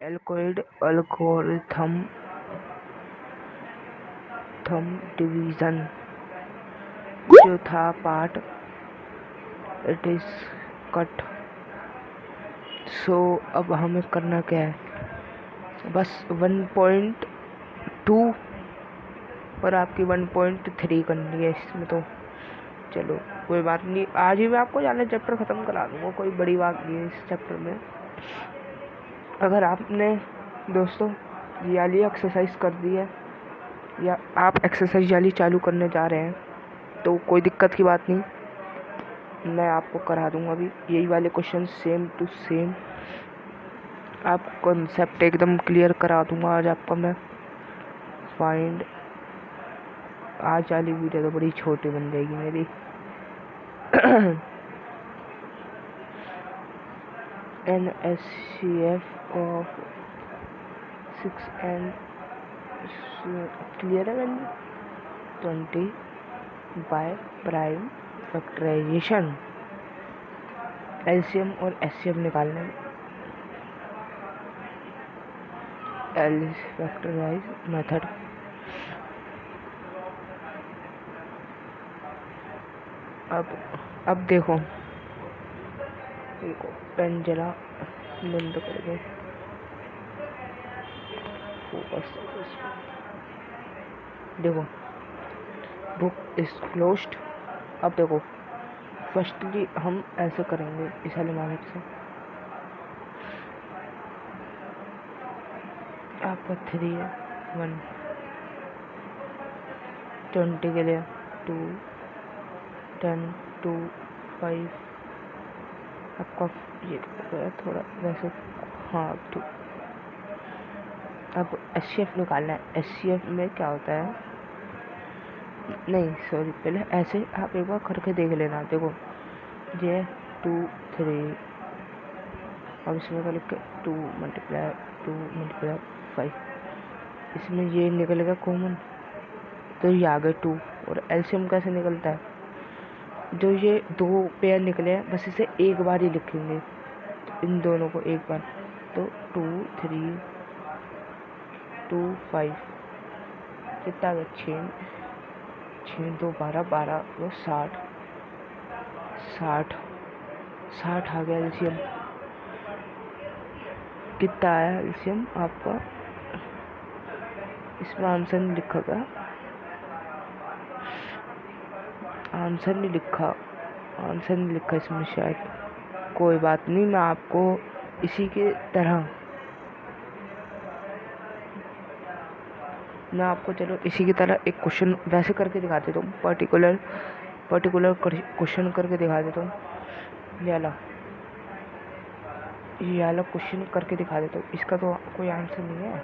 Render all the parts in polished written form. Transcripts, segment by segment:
एल्कोइड algorithm division जो था part it is cut. सो अब हमें करना क्या है, बस 1.2 और आपकी 1.3 करनी है इसमें। तो चलो कोई बात नहीं, आज ही मैं आपको ज़्यादा चैप्टर ख़त्म करा दूँगा, कोई बड़ी बात नहीं है इस चैप्टर में। अगर आपने दोस्तों ये वाली एक्सरसाइज कर दी है या आप एक्सरसाइज वाली चालू करने जा रहे हैं तो कोई दिक्कत की बात नहीं, मैं आपको करा दूंगा अभी यही वाले क्वेश्चन सेम टू सेम। आप कॉन्सेप्ट एकदम क्लियर करा दूंगा आज आपका मैं। फाइंड आज वाली वीडियो तो बड़ी छोटी बन जाएगी मेरी। NSCF of 6 and क्लियर है 20 बाय प्राइम फैक्टराइजेशन। LCM और SCF निकालने में एल फैक्टराइज मेथड। अब देखो पेन जला बंद कर दो, फोकस। देखो बुक इज क्लोज्ड। अब देखो फर्स्टली हम ऐसे करेंगे इस वाले मामले से। आपका 3 है 1 20 के लिए 2 10 2 5 आपका ये थोड़ा वैसे। हाँ ठीक। अब SCF निकालना है। SCF में क्या होता है, नहीं सॉरी, पहले ऐसे आप एक बार करके देख लेना। देखो ये 2 3 अब इसमें का लिख के 2 × 5 इसमें ये निकलेगा कॉमन, तो ये आ गए 2। और LCM कैसे निकलता है, जो ये 2 पेयर निकले हैं बस इसे एक बार ही लिखेंगे, इन दोनों को एक बार। तो 2 3 2 5 कितना आ गया 6 6 2 12 12 वो 60 आ गया LCM। कितना आया LCM आपका, इसमें आंसर नहीं लिखा था, आंसर नहीं लिखा इसमें शायद। कोई बात नहीं, मैं आपको इसी के तरह एक क्वेश्चन वैसे करके दिखा देता हूँ, पर्टिकुलर क्वेश्चन करके दिखा देता हूँ। ये वाला क्वेश्चन करके दिखा देता हूँ। इसका तो कोई आंसर नहीं है,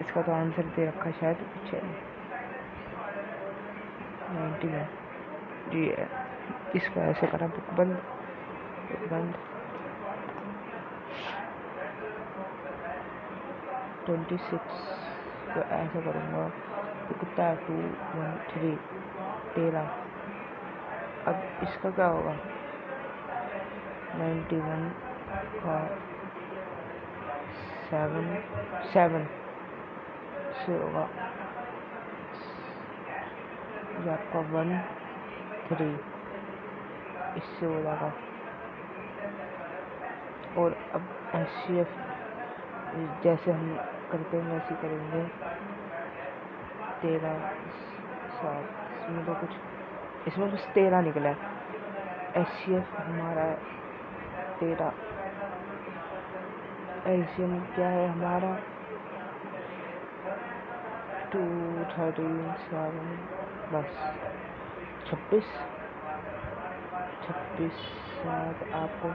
इसका तो आंसर दे रखा है शायद पीछे 99 जी है। इसको ऐसे करा, बुक बंद 26 को ऐसा करूँगा तो कितना है 2 1 3 13। अब इसका क्या होगा 91 का 7 से होगा ये आपका 1 3 इससे हो जाएगा। और अब SCF जैसे हम करते हैं वैसे करेंगे 13 7 इसमें तो कुछ, इसमें बस 13 निकला है। SCF हमारा 13, LCM क्या है हमारा 2 13 7 बस 26 7 आपको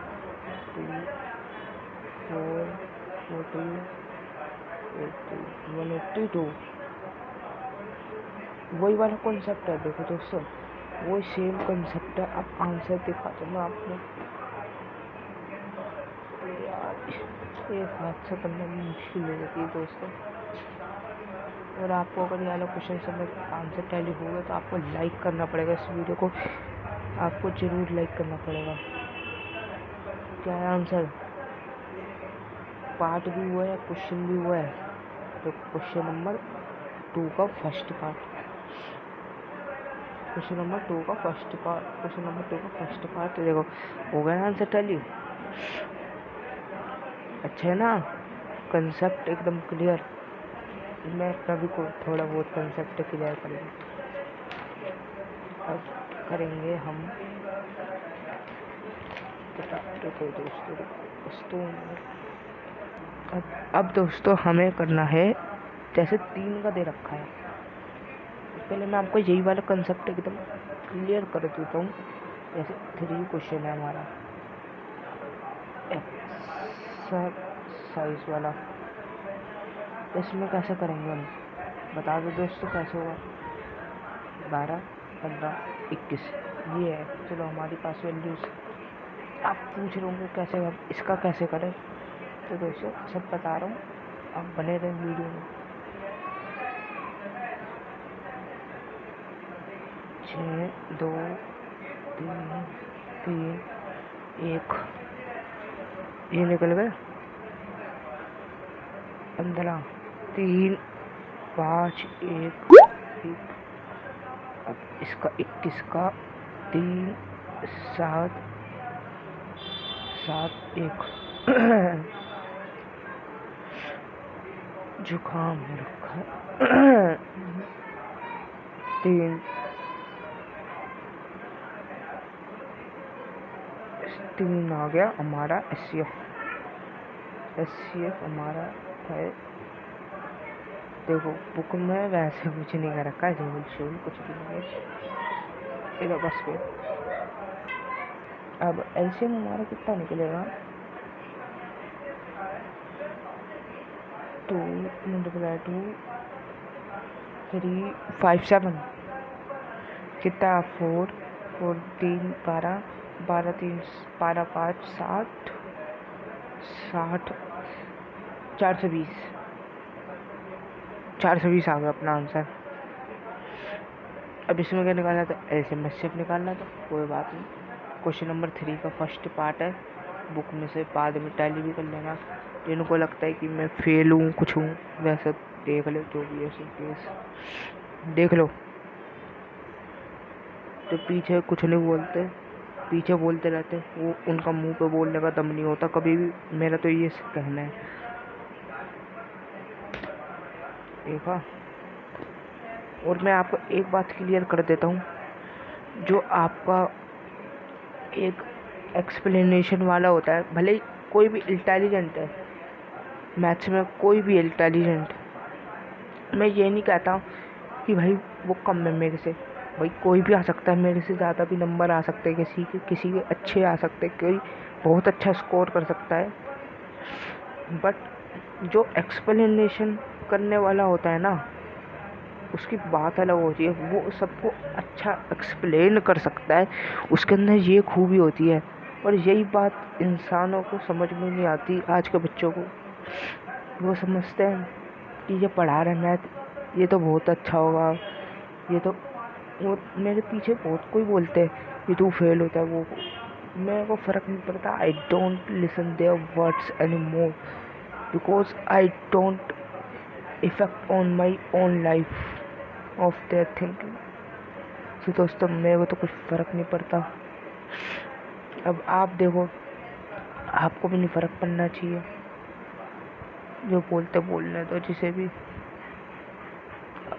2 4 14 182 वही वाला कॉन्सेप्ट है। देखो दोस्तों वही सेम कॉन्सेप्ट है। अब आंसर दिखा दो मैं आपको, यार एक हाथ से करना भी मुश्किल हो जाती है दोस्तों। और आपको अगर ये वाला क्वेश्चन समझ आंसर टैली होगा तो आपको लाइक करना पड़ेगा, इस वीडियो को आपको ज़रूर लाइक करना पड़ेगा। क्या है आंसर पार्ट भी हुआ है, क्वेश्चन भी हुआ है। तो क्वेश्चन नंबर 2 का फर्स्ट पार्ट, क्वेश्चन नंबर 2 का फर्स्ट पार्ट देखो हो गया ना आंसर टैली। अच्छा है ना, कंसेप्ट एकदम क्लियर। मैं अपना भी थोड़ा बहुत कंसेप्ट क्लियर करेंगे। अब करेंगे हम अब दोस्तों हमें करना है, जैसे 3 का दे रखा है, पहले मैं आपको यही वाला कंसेप्ट एकदम क्लियर कर देता हूँ। जैसे 3 क्वेश्चन है हमारा एक्सरसाइज वाला, इसमें कैसे करेंगे हम बता दो दोस्तों कैसे होगा। 12, 15, 21 ये है। चलो हमारे पास वैल्यूज, आप पूछ रहे होंगे कैसे हम इसका कैसे करें, तो दोस्तों सब बता रहा हूँ, आप बने रहें वीडियो में। 6, 2, 3, 1 ये निकल गए। 15, 3, 5, 1। अब इसका 21 का 3, 7, 1 जुकाम हो रखा है। 3 आ गया हमारा SCF हमारा है। देखो बुक में वैसे कुछ नहीं कर रखा है, जो कुछ भी नहीं है इधर बस पे। अब LCM हमारा कितना निकलेगा, 2 × 2 3, 5, 7 कितना 4, 3, 12, 3, 5, 60, 420 आ गया अपना आंसर। अब इसमें क्या निकालना था, LCM SCF निकालना था, कोई बात नहीं। क्वेश्चन नंबर 3 का फर्स्ट पार्ट है, बुक में से बाद में टैली भी कर लेना। जिनको लगता है कि मैं फेल हूँ कुछ हूँ, वैसा देख ले, जो भी है केस देख लो। तो पीछे कुछ नहीं बोलते, पीछे बोलते रहते, वो उनका मुंह पे बोलने का दम नहीं होता कभी भी। मेरा तो ये कहना है, देखा। और मैं आपको एक बात क्लियर कर देता हूँ, जो आपका एक एक्सप्लेनेशन वाला होता है, भले ही कोई भी इंटेलिजेंट है मैथ्स में, कोई भी इंटेलिजेंट, मैं ये नहीं कहता कि भाई वो कम है मेरे से, भाई कोई भी आ सकता है, मेरे से ज़्यादा भी नंबर आ सकते हैं, किसी के अच्छे आ सकते हैं, कोई बहुत अच्छा स्कोर कर सकता है। बट जो एक्सप्लेनेशन करने वाला होता है ना, उसकी बात अलग होती है, वो सबको अच्छा एक्सप्लेन कर सकता है, उसके अंदर ये खूबी होती है। और यही बात इंसानों को समझ में नहीं आती, आज के बच्चों को। वो समझते हैं कि ये पढ़ा रहा है मैथ, ये तो बहुत अच्छा होगा, ये तो वो मेरे पीछे बहुत कोई बोलते हैं कि तू फेल होता है, वो मेरे को फ़र्क नहीं पड़ता। I don't listen their words any more, because I don't effect on my own life of their thinking. तो दोस्तों मेरे को तो कुछ फ़र्क नहीं पड़ता। अब आप देखो, आपको भी नहीं फ़र्क पड़ना चाहिए, जो बोलते बोलने दो, जिसे भी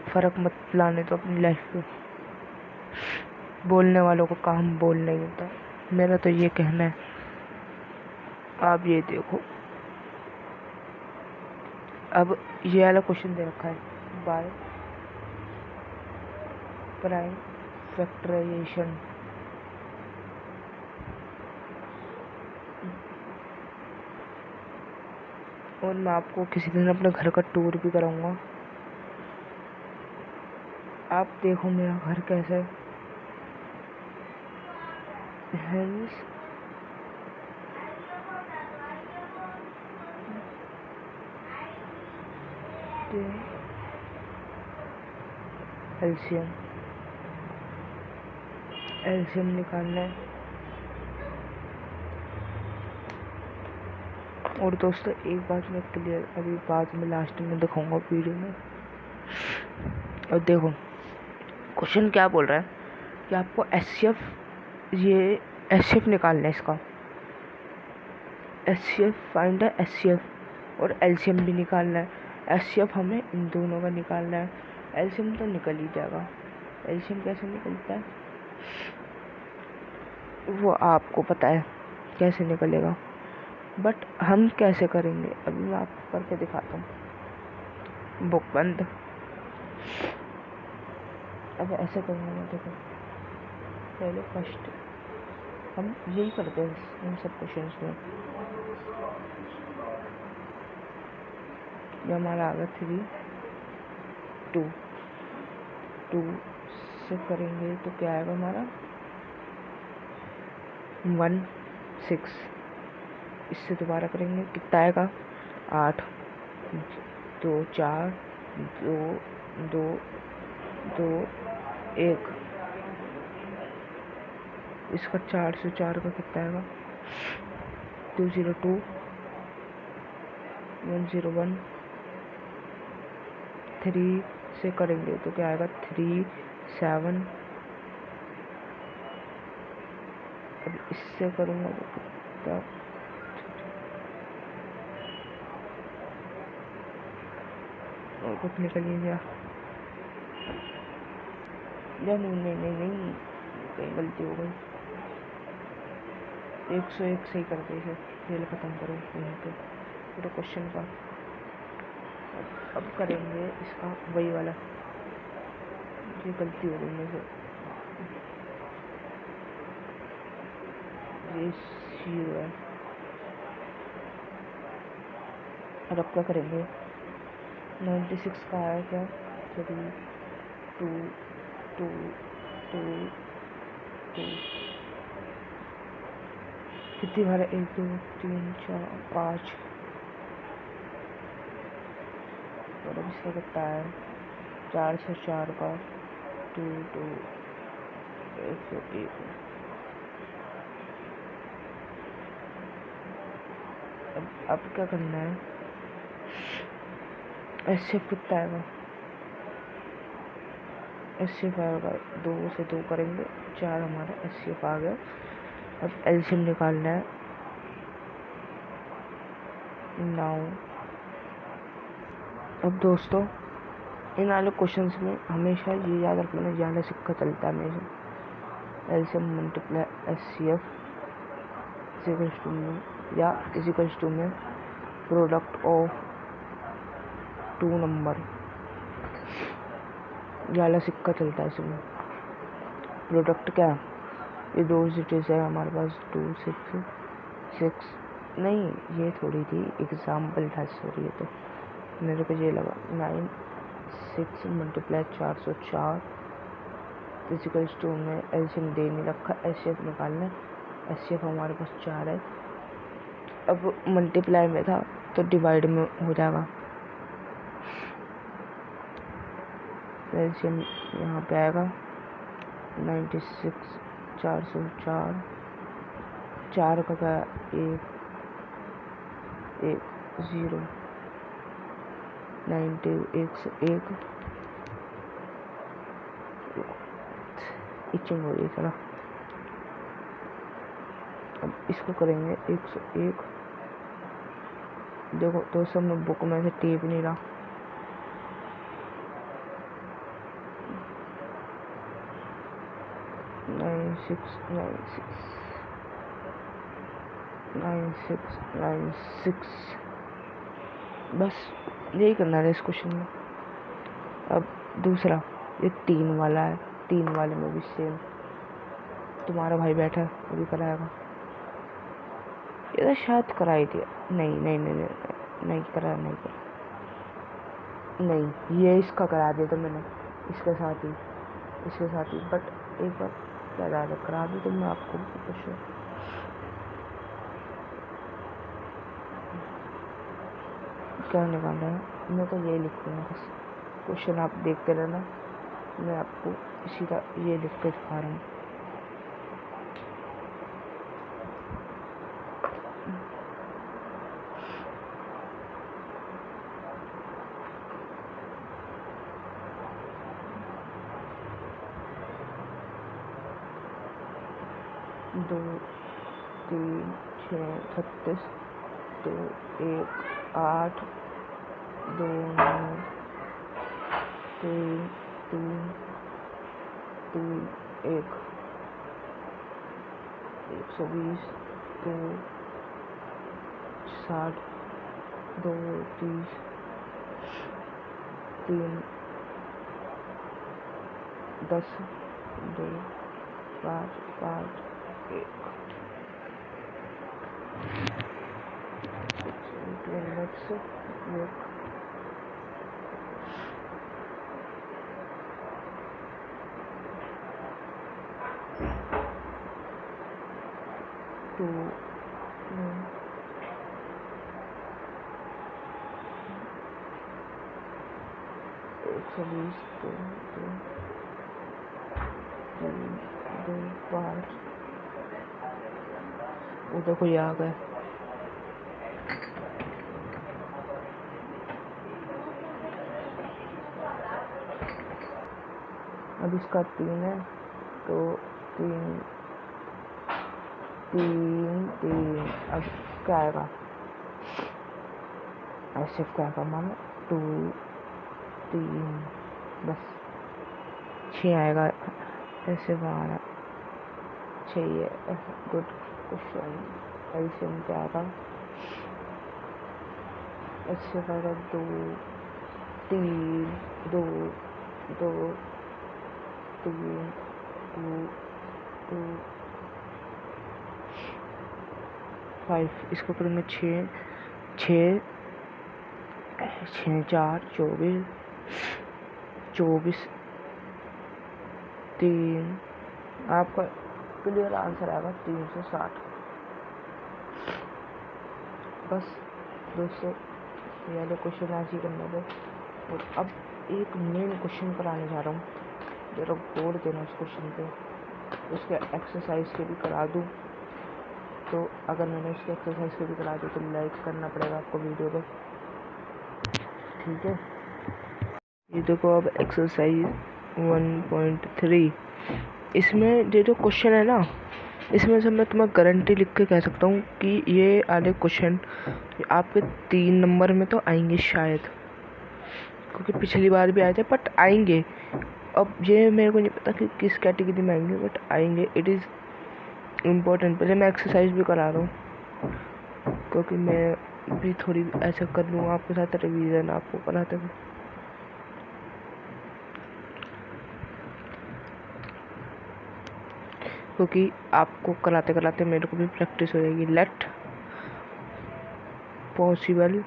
फ़र्क मत लाने दो अपनी लाइफ पे। बोलने वालों को काम बोलना ही होता है, मेरा तो ये कहना है। आप ये देखो, अब ये वाला क्वेश्चन दे रखा है, बाय प्राइम फैक्टराइजेशन। और मैं आपको किसी दिन अपने घर का टूर भी कराऊंगा। आप देखो मेरा घर कैसा है। एलसीएम निकालना है। और दोस्तों एक बात मैं क्लियर अभी बाद में लास्ट में दिखाऊंगा वीडियो में। और देखो क्वेश्चन क्या बोल रहा है कि आपको एचसीएफ निकालना है इसका। एचसीएफ फाइंड द एचसीएफ और एलसीएम भी निकालना है। एचसीएफ हमें इन दोनों का निकालना है, एलसीएम तो निकल ही जाएगा। एलसीएम कैसे निकलता है वो आपको पता है कैसे निकलेगा, बट हम कैसे करेंगे अभी मैं आपको करके दिखाता हूँ। बुक बंद। अब ऐसे करूँगा मैं, देखो पहले फर्स्ट हम यही करते हैं इन सब क्वेश्चंस में। ये हमारा आ गया 3 2 से करेंगे तो क्या आएगा हमारा 1 6। इससे दोबारा करेंगे कितना आएगा 8 2 4 2 2 2 1। इसका 4 से 4 का कितना आएगा 202 101। 3 से करेंगे तो क्या आएगा 3 7। अब इससे करूँगा तो कितना और कुछ निकल ही गया। नहीं कहीं गलती हो गई। 101 सही करते इसे, खेल ख़त्म करो यहीं पे पूरे क्वेश्चन का। अब करेंगे इसका वही वाला, ये गलती हो गई मेरे से। ये 0 है। और अब क्या करेंगे 96 का आया क्या 3 2 2 2 2 कितनी बार 1 2 3 4 5। और अब इसका कितना है 4 से 4 का 2 2 101। अब क्या करना है एचसीएफ कितना आएगा एचसीएफ आएगा 2 से 2 करेंगे 4 हमारा एचसीएफ आ गया। अब एलसीएम निकालना है 9। अब दोस्तों इन वाले क्वेश्चंस में हमेशा ये याद रखना ज़्यादा सिक्का चलता है हमेशा। LCM multiply HCF equals to में प्रोडक्ट ऑफ 2 नंबर, ज़्यादा सिक्का चलता है इसमें। प्रोडक्ट क्या ये 2 डिजिट्स है हमारे पास 2 6 6 नहीं ये थोड़ी थी एग्जाम्पल था, सॉरी ये तो मेरे को ये लगा 9 6 मल्टीप्लाई 404 फिजिकल्स 2 में एलसीएम दे नहीं रखा, एचसीएफ निकालना है। एचसीएफ हमारे पास 4 है। अब मल्टीप्लाई में था तो डिवाइड में हो जाएगा। एलसीएम यहाँ पे आएगा 96 404 4 का क्या 1 1 0 90 101 इचिंग हो गई चला। अब इसको करेंगे 101। देखो दोस्तों मैं बुक में से टेप नहीं रहा। नाइन सिक्स बस यही करना है इस क्वेश्चन में। अब दूसरा ये 3 वाला है, 3 वाले में भी सेम तुम्हारा भाई बैठा है वो भी कराएगा। ये तो शायद कराई थी, नहीं करा नहीं ये इसका करा दिया था मैंने इसके साथ ही बट एक बार क्या करा दी तो मैं आपको कुछ क्या निकालना है मैं तो ये लिखूँगा बस। क्वेश्चन आप देखते रहना, मैं आपको इसी का ये लिख के दिखा रहा हूँ। 2 3 6 36 2 1 8 2 9 3 3 3 1 120 2 60 2 30 3 10 2 5 5 1 minutes 1 2 120 2 2 5 उधर कोई आ गया। अब इसका 3 है तो 3 3 3 अब क्या आएगा ऐसे क्या आएगा मानो 2 3 बस 6 आएगा ऐसे बाहर 6 है। गुड क्वेश्चन ऐसे में क्या आएगा ऐसे आएगा 2 3 2 2 3 2 2 5 इसको करेंगे 6 6 6 4 24 24 3 आपका क्लियर आंसर आएगा 360। बस दोस्तों ये वाले क्वेश्चन आज ही करने थे और अब एक मेन क्वेश्चन कराने जा रहा हूँ जरा गौर देना उस क्वेश्चन पे। उसके एक्सरसाइज के भी करा दूँ तो अगर मैंने उसके एक्सरसाइज के भी करा दी तो लाइक करना पड़ेगा आपको वीडियो पे, ठीक है। ये देखो अब एक्सरसाइज 1.3 इसमें जो क्वेश्चन है ना इसमें से मैं तुम्हें गारंटी लिख के कह सकता हूँ कि ये वाले क्वेश्चन आपके 3 नंबर में तो आएंगे शायद, क्योंकि पिछली बार भी आए थे बट आएंगे। अब ये मेरे को नहीं पता कि किस कैटेगरी में आएंगे बट आएंगे। It is important. पहले मैं एक्सरसाइज भी करा रहा हूँ क्योंकि मैं भी थोड़ी ऐसा कर लूँ आपके साथ रिवीजन आपको कराते हुए। क्योंकि आपको कराते कराते मेरे को भी प्रैक्टिस हो जाएगी। लेट पॉसिबल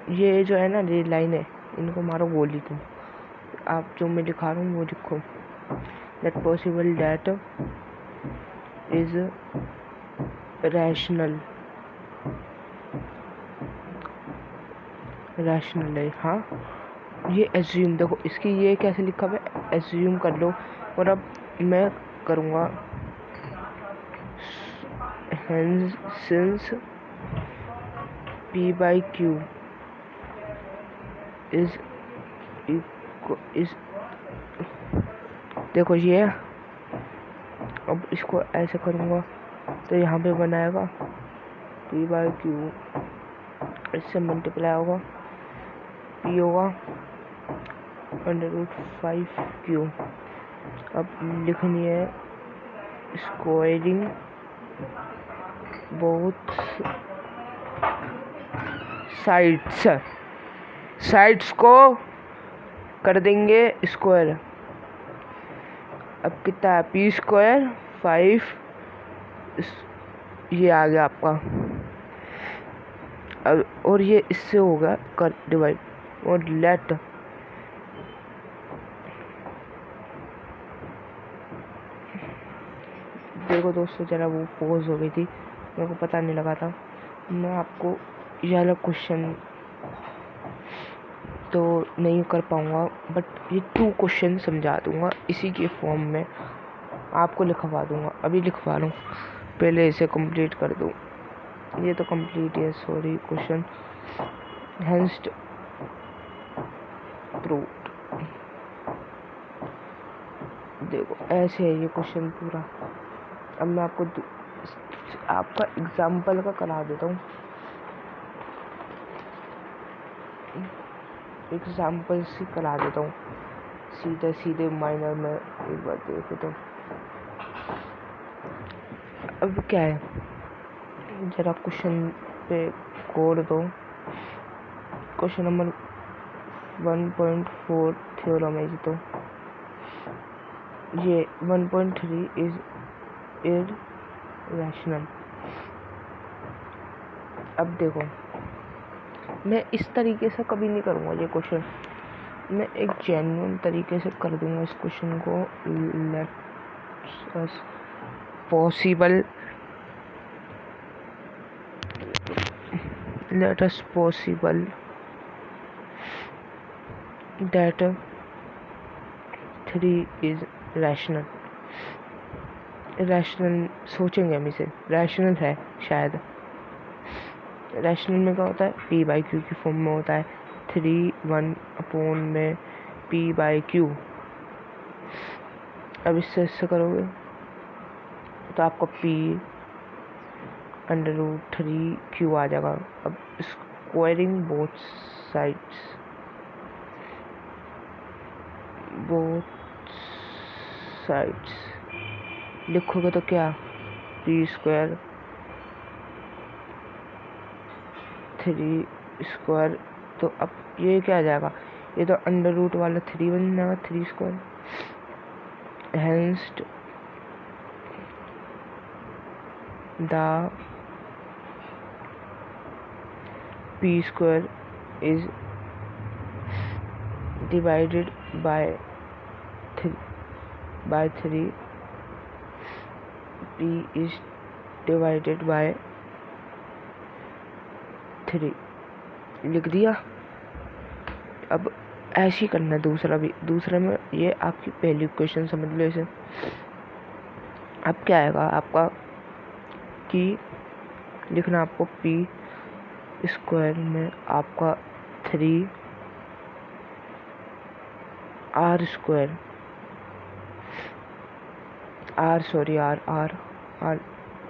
ये जो है ना ये लाइन है इनको मारो गोली तुम। आप जो मैं लिखा रहा हूँ वो लिखो। Let possible that is rational है। हाँ ये एज्यूम देखो इसकी ये कैसे लिखा हुआ है एज्यूम कर लो। और अब मैं करूँगा सिंस p/q इज देखो ये अब इसको ऐसे करूँगा तो यहाँ पे बनाएगा p/q इससे मल्टीप्लाई होगा p होगा √5q। अब लिखनी है स्क्वायरिंग बोथ साइड्स को कर देंगे स्क्वायर। अब कितना है p² 5 ये आ गया आपका। अब और ये इससे होगा कर डिवाइड और लेट देखो दोस्तों जरा वो पॉज हो गई थी मेरे को पता नहीं लगा था। मैं आपको ये वाला क्वेश्चन तो नहीं कर पाऊँगा बट ये 2 क्वेश्चन समझा दूँगा इसी के फॉर्म में आपको लिखवा दूँगा। अभी लिखवा लूँ पहले इसे कंप्लीट कर दूँ। ये तो कंप्लीट है सॉरी क्वेश्चन हेंस्ट प्रूव्ड। देखो ऐसे है ये क्वेश्चन पूरा। अब मैं आपका एग्जाम्पल का करा देता हूँ। एग्जाम्पल से करा देता हूँ सीधे सीधे माइनर में। एक बार देखो तो अब क्या है, जरा क्वेश्चन पे कोड दो। क्वेश्चन नंबर 1.4 थ्योरम है तो ये 1.3 इज इररेशनल। अब देखो मैं इस तरीके से कभी नहीं करूँगा ये क्वेश्चन, मैं एक जेन्युइन तरीके से कर दूंगा इस क्वेश्चन को। Let's us possible that 3 is rational। Rational सोचेंगे हम इसे, रैशनल है शायद। रैशनल में क्या होता है, p/q की फॉर्म में होता है, 3/1 में p/q। अब इससे करोगे तो आपका p√3q आ जाएगा। अब स्क्वायरिंग बोथ साइड्स लिखोगे तो क्या, p² 3² तो अब ये क्या आ जाएगा, ये तो अंडर रूट वाला 3 बन जाएगा, 3²। Hence the p² is divided by 3। p is divided by 3 लिख दिया। अब ऐसे ही करना है दूसरा में। ये आपकी पहली क्वेश्चन समझ लो इसे। अब क्या आएगा आपका कि लिखना आपको p² में आपका 3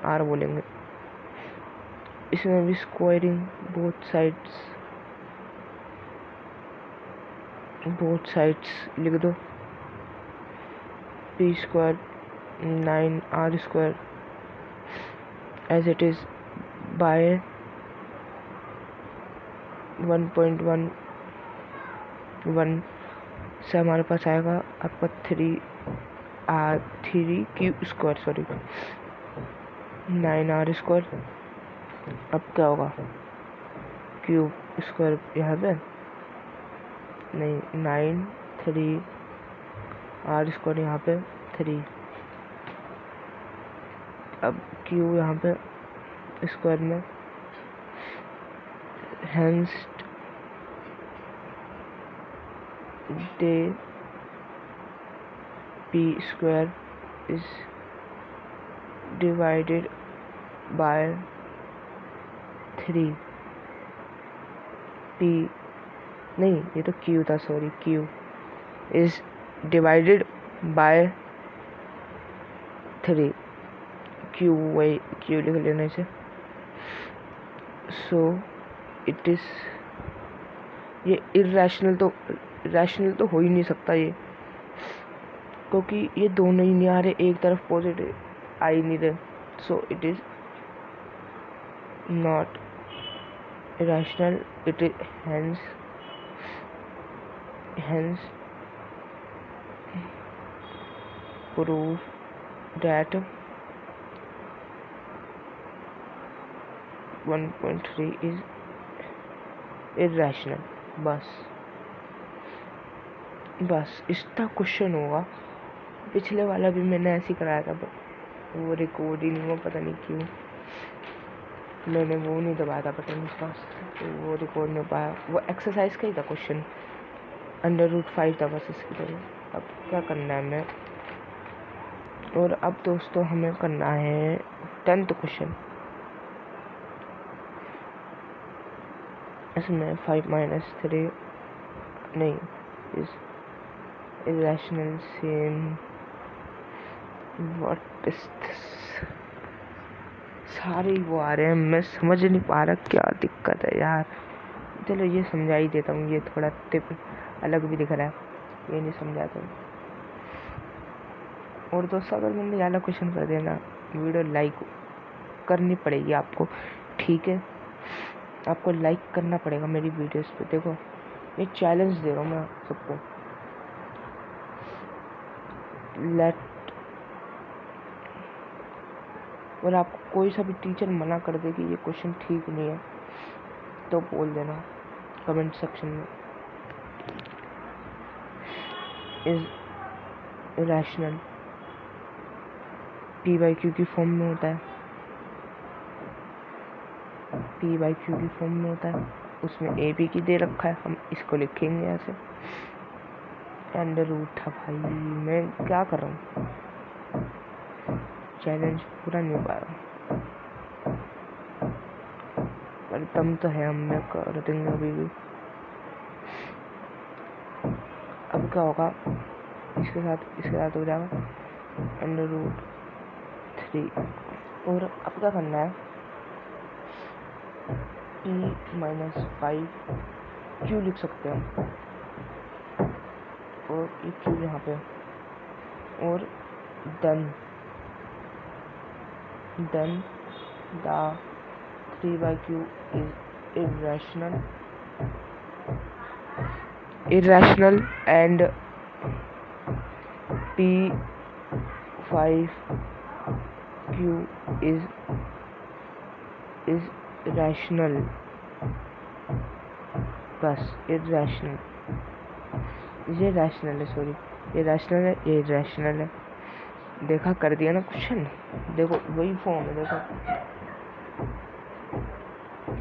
r बोलेंगे। इसमें भी स्क्वायरिंग बोथ साइड्स लिख दो। p² 9r² as it is by 1.11 से हमारे पास आएगा आपका 3q², 9r²। अब क्या होगा, q² यहाँ पे नहीं, 9 3r² यहाँ पे 3। अब q यहाँ पे स्क्वायर में, hence the p² is divided by 3। p नहीं, ये तो q था, sorry, q is divided by 3। q लिख लेने से। सो इट इज, ये इररेशनल तो हो ही नहीं सकता ये, क्योंकि ये दोनों ही नहीं आ रहे, एक तरफ पॉजिटिव आ ही नहीं रहे। So it is not irrational। It is hence prove that 1.3 is irrational। बस इसका क्वेश्चन होगा। पिछले वाला भी मैंने ऐसे ही कराया था, बट वो रिकॉर्ड ही नहीं हुआ, पता नहीं क्यों। मैंने वो नहीं दबाया था बटन उसका, तो वो रिकॉर्ड नहीं पाया। वो एक्सरसाइज का ही था क्वेश्चन, अंडर√5 था बस इसकी तरह। अब क्या करना है हमें, और अब दोस्तों हमें करना है 10th क्वेश्चन। इसमें 5 - 3 नहीं is irrational, same what is this, सारे ही वो आ रहे हैं, मैं समझ नहीं पा रहा क्या दिक्कत है यार। चलो ये समझा ही देता हूँ, ये थोड़ा टिप अलग भी दिख रहा है, ये नहीं समझाता हूँ। और दोस्तों अगर मैंने ज़्यादा क्वेश्चन कर दिया ना, वीडियो लाइक करनी पड़ेगी आपको, ठीक है? आपको लाइक करना पड़ेगा मेरी वीडियोस पे। देखो ये चैलेंज दे रहा हूँ मैं सबको, लेट, और आपको कोई सा भी टीचर मना कर दे कि ये क्वेश्चन ठीक नहीं है तो बोल देना कमेंट सेक्शन में। Is rational P by Q की फॉर्म में होता है, पी बाई क्यू की फॉर्म में होता है, उसमें ए बी की दे रखा है, हम इसको लिखेंगे ऐसे। अंडर रूट था भाई, मैं क्या कर रहा हूँ, चैलेंज पूरा नहीं हो पा रहा पर दम तो है, हम कर देंगे अभी भी। अब क्या होगा, इसके साथ हो जाएगा अंडर रूट 3, और अब क्या करना है, p-5 क्यू लिख सकते हैं, और ये क्यू यहाँ पे, और then the 3/q is irrational and p5q is rational, बस irrational, ये रैशनल है, सॉरी ये रैशनल है, ये रैशनल है। देखा, कर दिया ना क्वेश्चन, देखो वही फॉर्म है,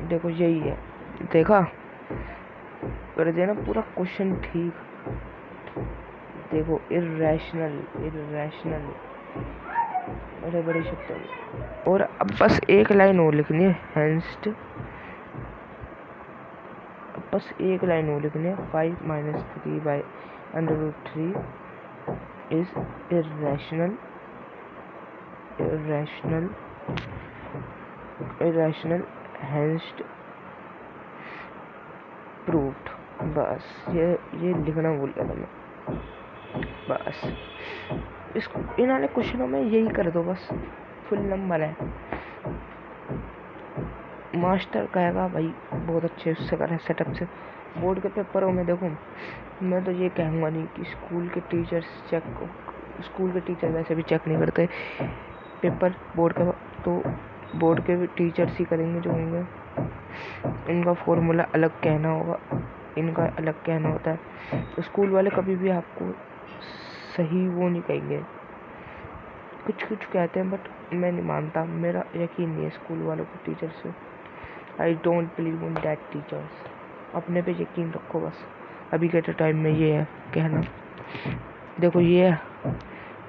देखो यही है, देखा कर दिया ना पूरा क्वेश्चन ठीक। देखो इर्रेशनल बड़े बड़े शब्द। और अब बस एक लाइन और लिखनी है, हेंस्ट, बस एक लाइन और लिखनी है, 5 - 3/√3 is irrational hence proved। बस ये लिखना भूल गया था मैं, बस इस इन वाले क्वेश्चनों में यही कर दो, बस फुल नंबर है। मास्टर कहेगा भाई बहुत अच्छे उससे करें सेटअप से। बोर्ड के पेपरों में देखो, मैं तो ये कहूँगा नहीं कि स्कूल के टीचर वैसे भी चेक नहीं करते पेपर बोर्ड का, तो बोर्ड के भी टीचर्स ही करेंगे जो होंगे, इनका फॉर्मूला अलग कहना होगा, इनका अलग कहना होता है। तो स्कूल वाले कभी भी आपको सही वो नहीं कहेंगे, कुछ कहते हैं, बट मैं नहीं मानता, मेरा यकीन नहीं है स्कूल वालों को टीचर से। I don't believe in that teachers. अपने पे यकीन रखो बस, अभी के टाइम में ये है कहना। देखो ये है,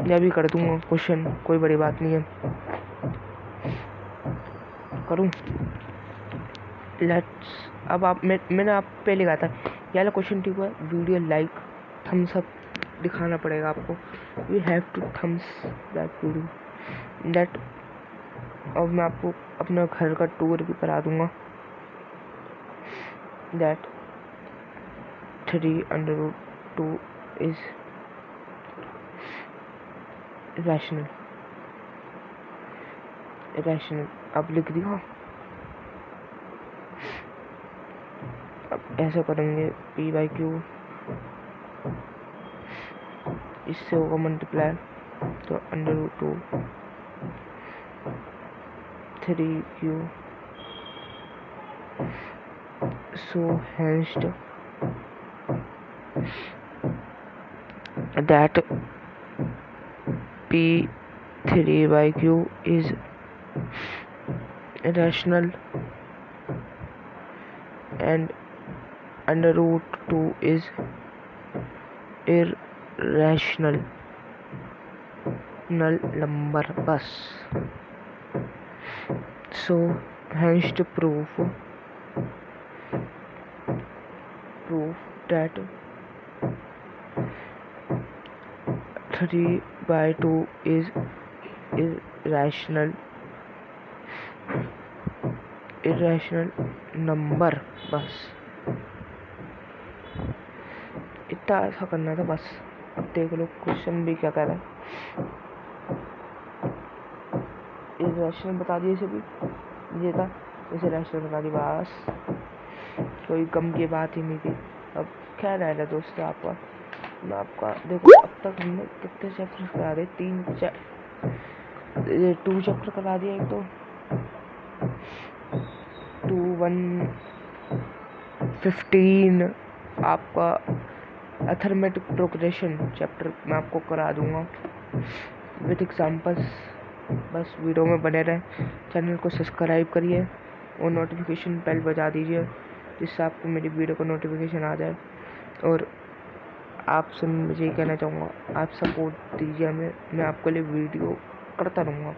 मैं भी कर दूंगा क्वेश्चन, कोई बड़ी बात नहीं है, करूँ। लेट्स, अब आप मैंने आप पे लिखा था ये वाला क्वेश्चन ठीक हुआ, वीडियो लाइक, थम्स अप दिखाना पड़ेगा आपको, you have to thumbs that video that. अब मैं आपको अपना घर का टूर भी करा दूंगा, दैट 3/2 is rational। अब लिख दिया, अब ऐसा करेंगे, p/q इससे होगा मल्टीप्लाई, तो √2 3q, so hence that p3/q is rational and √2 is irrational number, बस। So hence to prove that 3 by 2 is irrational number. बस इतना ऐसा करना था बस। अब देख लो क्वेश्चन भी क्या कह रहा है। इरेशनल बता दिए सभी, ये था इसे रैशनल बता दी, बस कोई गम की बात ही नहीं थी। अब क्या रह रहा दोस्तों आपका, मैं आपका देखो अब तक हमने कितने चैप्टर करा दिए, 2 चैप्टर करा दिया। एक तो 115 आपका अर्थमेटिक प्रोग्रेशन चैप्टर मैं आपको करा दूंगा विथ एग्जाम्पल्स। बस वीडियो में बने रहें, चैनल को सब्सक्राइब करिए और नोटिफिकेशन बेल बजा दीजिए जिससे आपको मेरी वीडियो का नोटिफिकेशन आ जाए। और आपसे मुझे कहना चाहूँगा, आप सपोर्ट दीजिए हमें, मैं आपके लिए वीडियो करता रहूँगा,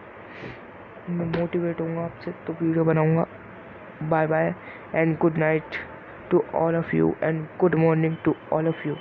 मैं मोटिवेट होऊंगा आपसे तो वीडियो बनाऊँगा। Bye bye and good night to all of you and good morning to all of you.